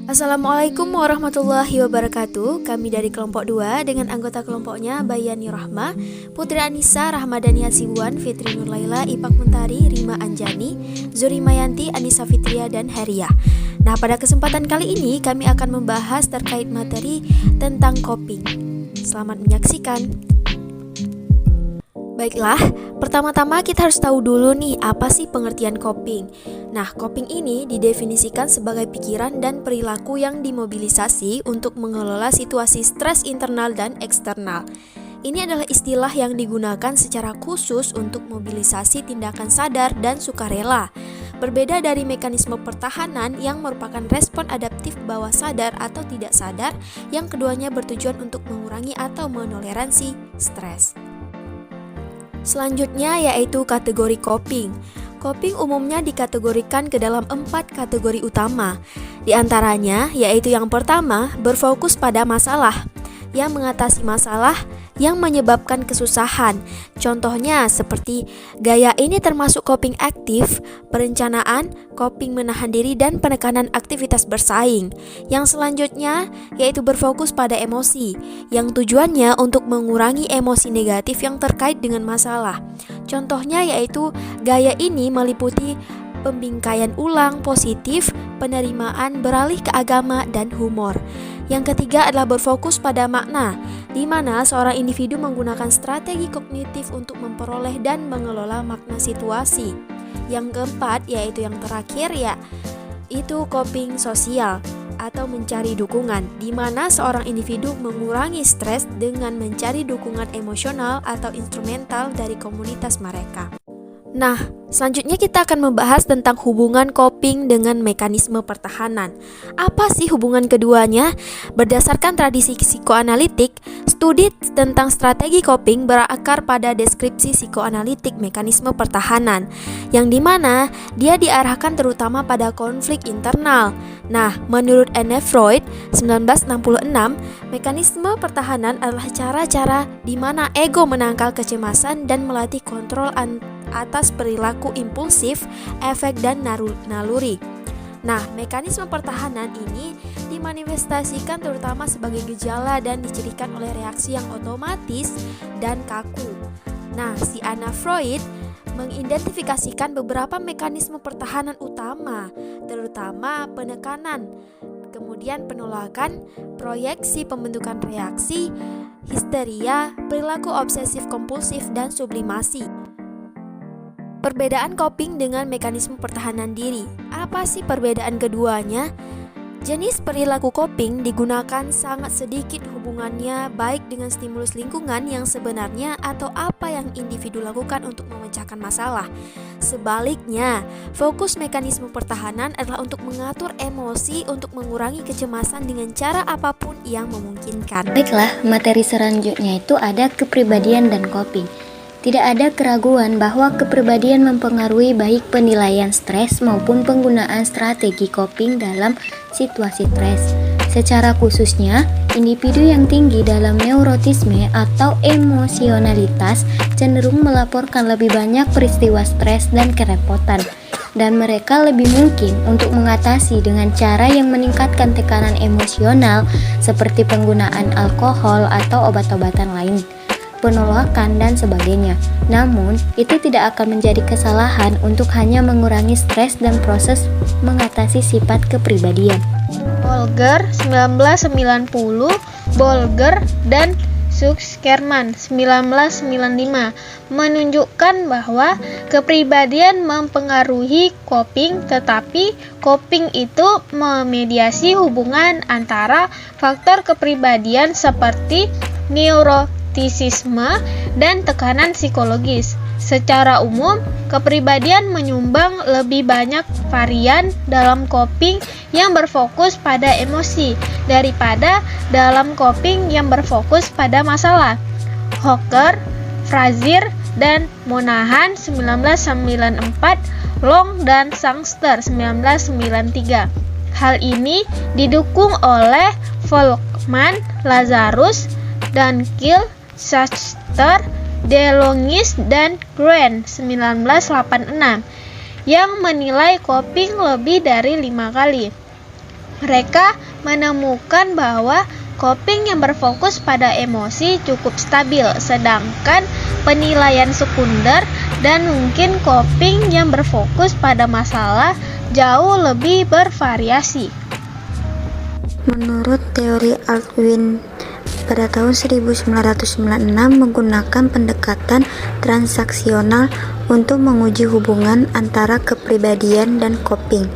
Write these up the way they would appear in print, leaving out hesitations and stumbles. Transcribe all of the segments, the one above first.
Assalamualaikum warahmatullahi wabarakatuh. Kami dari kelompok 2 dengan anggota kelompoknya Bayani Rahma, Putri Anissa, Rahmadani Hasibuan, Fitri Nurlaila, Ipak Mentari, Rima Anjani, Zuri Mayanti, Anissa Fitria, dan Heria. Nah, pada kesempatan kali ini kami akan membahas terkait materi tentang coping. Selamat menyaksikan. Baiklah, pertama-tama kita harus tahu dulu nih apa sih pengertian coping. Nah, coping ini didefinisikan sebagai pikiran dan perilaku yang dimobilisasi untuk mengelola situasi stres internal dan eksternal. Ini adalah istilah yang digunakan secara khusus untuk mobilisasi tindakan sadar dan sukarela. Berbeda dari mekanisme pertahanan yang merupakan respon adaptif bawah sadar atau tidak sadar, yang keduanya bertujuan untuk mengurangi atau menoleransi stres. Selanjutnya yaitu kategori coping. Coping umumnya dikategorikan ke dalam 4 kategori utama. Di antaranya yaitu yang pertama, berfokus pada masalah, yang mengatasi masalah yang menyebabkan kesusahan. Contohnya seperti gaya ini termasuk coping aktif, perencanaan, coping menahan diri, dan penekanan aktivitas bersaing. Yang selanjutnya yaitu berfokus pada emosi, yang tujuannya untuk mengurangi emosi negatif yang terkait dengan masalah. Contohnya yaitu gaya ini meliputi pembingkaian ulang positif, penerimaan, beralih ke agama, dan humor. Yang ketiga adalah berfokus pada makna, di mana seorang individu menggunakan strategi kognitif untuk memperoleh dan mengelola makna situasi. Yang keempat, yaitu yang terakhir, itu coping sosial atau mencari dukungan, di mana seorang individu mengurangi stres dengan mencari dukungan emosional atau instrumental dari komunitas mereka. Nah, selanjutnya kita akan membahas tentang hubungan coping dengan mekanisme pertahanan. Apa sih hubungan keduanya? Berdasarkan tradisi psikoanalitik, studi tentang strategi coping berakar pada deskripsi psikoanalitik mekanisme pertahanan, yang dimana dia diarahkan terutama pada konflik internal. Nah, menurut Anne Freud 1966, mekanisme pertahanan adalah cara-cara di mana ego menangkal kecemasan dan melatih kontrol atas perilaku impulsif, efek, dan naluri. Nah, mekanisme pertahanan ini dimanifestasikan terutama sebagai gejala dan dicirikan oleh reaksi yang otomatis dan kaku. Nah, si Anna Freud mengidentifikasikan beberapa mekanisme pertahanan utama, terutama penekanan, kemudian penolakan, proyeksi pembentukan reaksi, histeria, perilaku obsesif kompulsif, dan sublimasi. Perbedaan coping dengan mekanisme pertahanan diri. Apa sih perbedaan keduanya? Jenis perilaku coping digunakan sangat sedikit hubungannya baik dengan stimulus lingkungan yang sebenarnya atau apa yang individu lakukan untuk memecahkan masalah. Sebaliknya, fokus mekanisme pertahanan adalah untuk mengatur emosi untuk mengurangi kecemasan dengan cara apapun yang memungkinkan. Baiklah, materi selanjutnya itu ada kepribadian dan coping. Tidak ada keraguan bahwa kepribadian mempengaruhi baik penilaian stres maupun penggunaan strategi coping dalam situasi stres. Secara khususnya, individu yang tinggi dalam neurotisme atau emosionalitas cenderung melaporkan lebih banyak peristiwa stres dan kerepotan, dan mereka lebih mungkin untuk mengatasi dengan cara yang meningkatkan tekanan emosional seperti penggunaan alkohol atau obat-obatan lain, penolakan, dan sebagainya. Namun, itu tidak akan menjadi kesalahan untuk hanya mengurangi stres dan proses mengatasi sifat kepribadian. Bolger 1990, Bolger dan Suckerman 1995 menunjukkan bahwa kepribadian mempengaruhi coping, tetapi coping itu memediasi hubungan antara faktor kepribadian seperti neurotisisme dan tekanan psikologis. Secara umum, kepribadian menyumbang lebih banyak varian dalam coping yang berfokus pada emosi daripada dalam coping yang berfokus pada masalah. Hocker, Frazier, dan Monahan 1994, Long dan Sangster 1993. Hal ini didukung oleh Volkmann, Lazarus, Dunkel, Schachter, DeLongis, dan Grant 1986 yang menilai coping lebih dari 5 kali. Mereka menemukan bahwa coping yang berfokus pada emosi cukup stabil, sedangkan penilaian sekunder dan mungkin coping yang berfokus pada masalah jauh lebih bervariasi. Menurut teori Altwin, pada tahun 1996 menggunakan pendekatan transaksional untuk menguji hubungan antara kepribadian dan coping.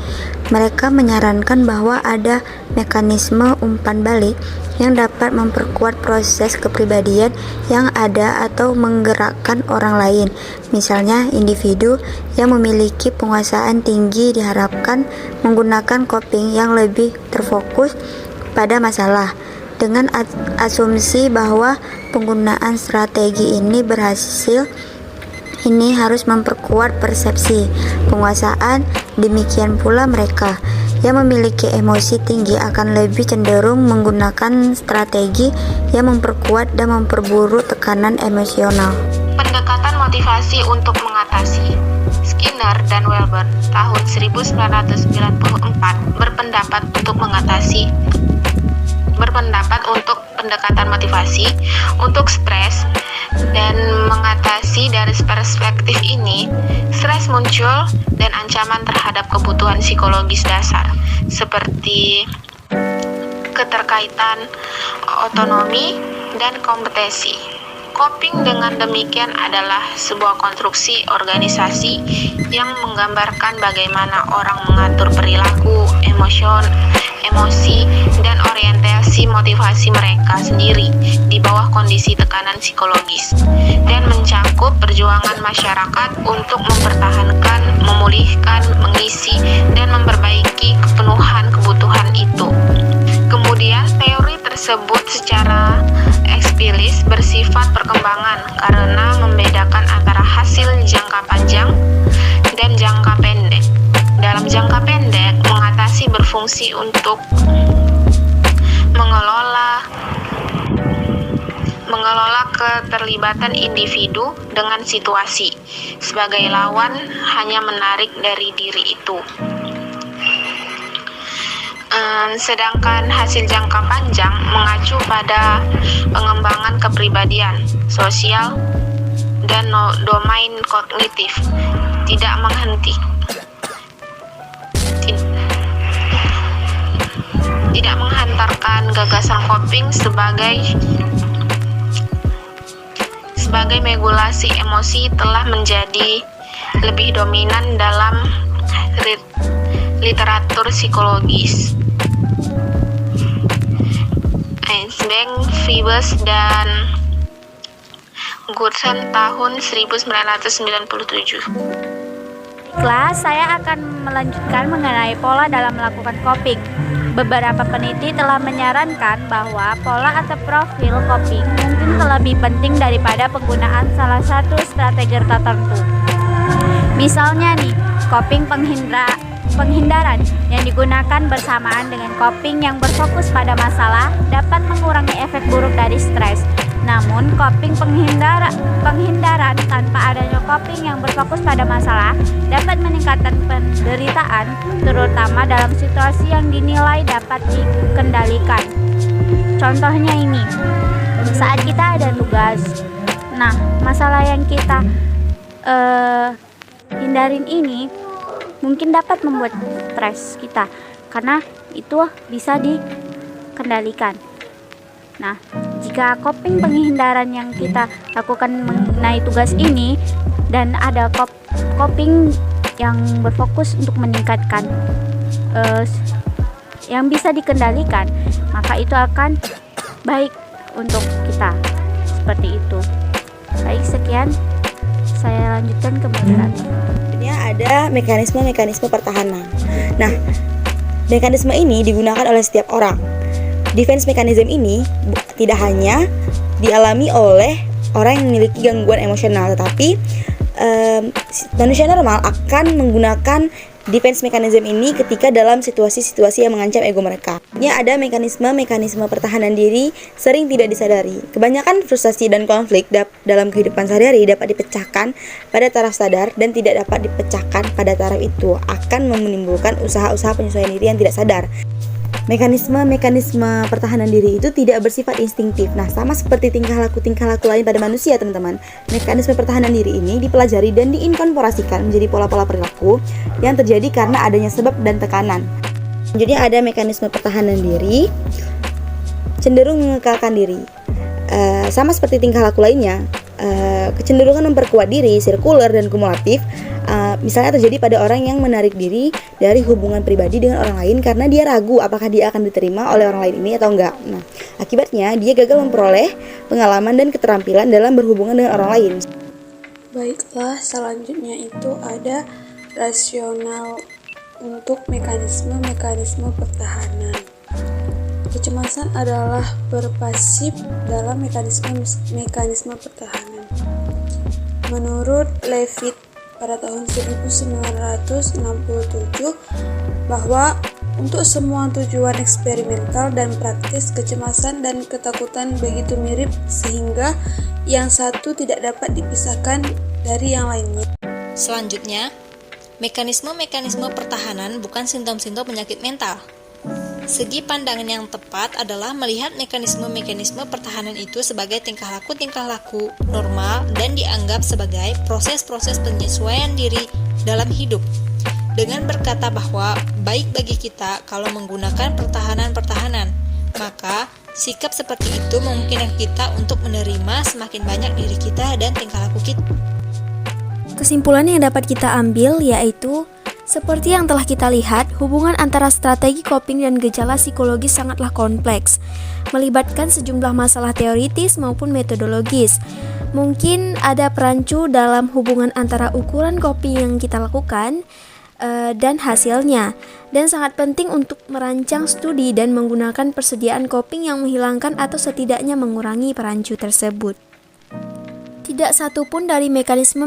Mereka menyarankan bahwa ada mekanisme umpan balik yang dapat memperkuat proses kepribadian yang ada atau menggerakkan orang lain. Misalnya, individu yang memiliki penguasaan tinggi diharapkan menggunakan coping yang lebih terfokus pada masalah, dengan asumsi bahwa penggunaan strategi ini berhasil. Ini harus memperkuat persepsi penguasaan. Demikian pula mereka yang memiliki emosi tinggi akan lebih cenderung menggunakan strategi yang memperkuat dan memperburuk tekanan emosional. Pendekatan motivasi untuk mengatasi. Skinner dan Welber tahun 1994 berpendapat untuk pendekatan motivasi untuk stres dan mengatasi. Dari perspektif ini, stres muncul dan ancaman terhadap kebutuhan psikologis dasar seperti keterkaitan, otonomi, dan kompetensi. Coping dengan demikian adalah sebuah konstruksi organisasi yang menggambarkan bagaimana orang mengatur perilaku, emosi, dan orientasi motivasi mereka sendiri di bawah kondisi tekanan psikologis, dan mencakup perjuangan masyarakat untuk mempertahankan, memulihkan, mengisi, dan memperbaiki kepenuhan kebutuhan itu. Kemudian, teori tersebut secara eksplisit bersifat perkembangan karena membedakan antara hasil jangka panjang dan jangka pendek. Dalam jangka pendek, mengatasi berfungsi untuk mengelola keterlibatan individu dengan situasi. Sebagai lawan, hanya menarik dari diri itu. Sedangkan hasil jangka panjang mengacu pada pengembangan kepribadian, sosial, dan domain kognitif, tidak menghantarkan gagasan coping sebagai regulasi emosi telah menjadi lebih dominan dalam literatur psikologis. Eisenberg, Fibers, dan Goodson tahun 1997. Baiklah, saya akan melanjutkan mengenai pola dalam melakukan coping. Beberapa peneliti telah menyarankan bahwa pola atau profil coping mungkin lebih penting daripada penggunaan salah satu strategi tertentu. Misalnya nih, coping penghindaran yang digunakan bersamaan dengan coping yang berfokus pada masalah dapat mengurangi efek buruk dari stres. Namun, coping penghindaran tanpa adanya coping yang berfokus pada masalah dapat meningkatkan penderitaan, terutama dalam situasi yang dinilai dapat dikendalikan. Contohnya ini, saat kita ada tugas. Nah, masalah yang kita hindarin ini mungkin dapat membuat stres kita, karena itu bisa dikendalikan. Nah, jika coping penghindaran yang kita lakukan mengenai tugas ini dan ada coping yang berfokus untuk meningkatkan yang bisa dikendalikan, maka itu akan baik untuk kita. Seperti itu. Baik, sekian. Saya lanjutkan ke moderator. Ini ada mekanisme pertahanan. Nah, mekanisme ini digunakan oleh setiap orang. Defense mechanism ini tidak hanya dialami oleh orang yang memiliki gangguan emosional, tetapi manusia normal akan menggunakan defense mechanism ini ketika dalam situasi-situasi yang mengancam ego mereka. Ini ada mekanisme pertahanan diri sering tidak disadari. Kebanyakan frustasi dan konflik dalam kehidupan sehari-hari dapat dipecahkan pada taraf sadar dan tidak dapat dipecahkan pada taraf itu, akan menimbulkan usaha-usaha penyesuaian diri yang tidak sadar. Mekanisme pertahanan diri itu tidak bersifat instingtif. Nah, sama seperti tingkah laku lain pada manusia, teman-teman. Mekanisme pertahanan diri ini dipelajari dan diinkorporasikan menjadi pola-pola perilaku yang terjadi karena adanya sebab dan tekanan. Jadi ada mekanisme pertahanan diri cenderung mengekalkan diri. Sama seperti tingkah laku lainnya, kecenderungan memperkuat diri, sirkuler dan kumulatif, misalnya terjadi pada orang yang menarik diri dari hubungan pribadi dengan orang lain karena dia ragu apakah dia akan diterima oleh orang lain ini atau enggak. Nah, akibatnya dia gagal memperoleh pengalaman dan keterampilan dalam berhubungan dengan orang lain. Baiklah, selanjutnya itu ada rasional untuk mekanisme pertahanan. Kecemasan adalah berpasif dalam mekanisme pertahanan. Menurut Levitt pada tahun 1967 bahwa untuk semua tujuan eksperimental dan praktis, kecemasan dan ketakutan begitu mirip sehingga yang satu tidak dapat dipisahkan dari yang lainnya. Selanjutnya, mekanisme pertahanan bukan simptom-simptom penyakit mental. Segi pandangan yang tepat adalah melihat mekanisme pertahanan itu sebagai tingkah laku normal dan dianggap sebagai proses-proses penyesuaian diri dalam hidup. Dengan berkata bahwa baik bagi kita kalau menggunakan pertahanan, maka sikap seperti itu memungkinkan kita untuk menerima semakin banyak diri kita dan tingkah laku kita. Kesimpulan yang dapat kita ambil yaitu seperti yang telah kita lihat, hubungan antara strategi coping dan gejala psikologis sangatlah kompleks, melibatkan sejumlah masalah teoritis maupun metodologis. Mungkin ada perancu dalam hubungan antara ukuran coping yang kita lakukan dan hasilnya, dan sangat penting untuk merancang studi dan menggunakan persediaan coping yang menghilangkan atau setidaknya mengurangi perancu tersebut. Tidak satu pun dari mekanisme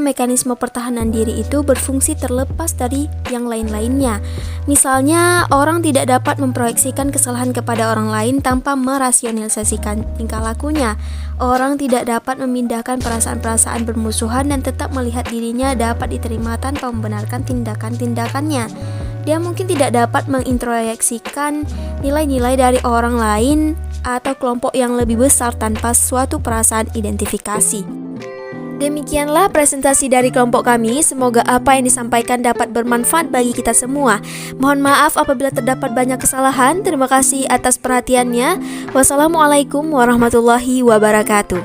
pertahanan diri itu berfungsi terlepas dari yang lain-lainnya. Misalnya, orang tidak dapat memproyeksikan kesalahan kepada orang lain tanpa merasionalisasikan tingkah lakunya. Orang tidak dapat memindahkan perasaan-perasaan bermusuhan dan tetap melihat dirinya dapat diterima tanpa membenarkan tindakan-tindakannya. Dia mungkin tidak dapat mengintroyeksikan nilai-nilai dari orang lain atau kelompok yang lebih besar tanpa suatu perasaan identifikasi. Demikianlah presentasi dari kelompok kami. Semoga apa yang disampaikan dapat bermanfaat bagi kita semua. Mohon maaf apabila terdapat banyak kesalahan. Terima kasih atas perhatiannya. Wassalamualaikum warahmatullahi wabarakatuh.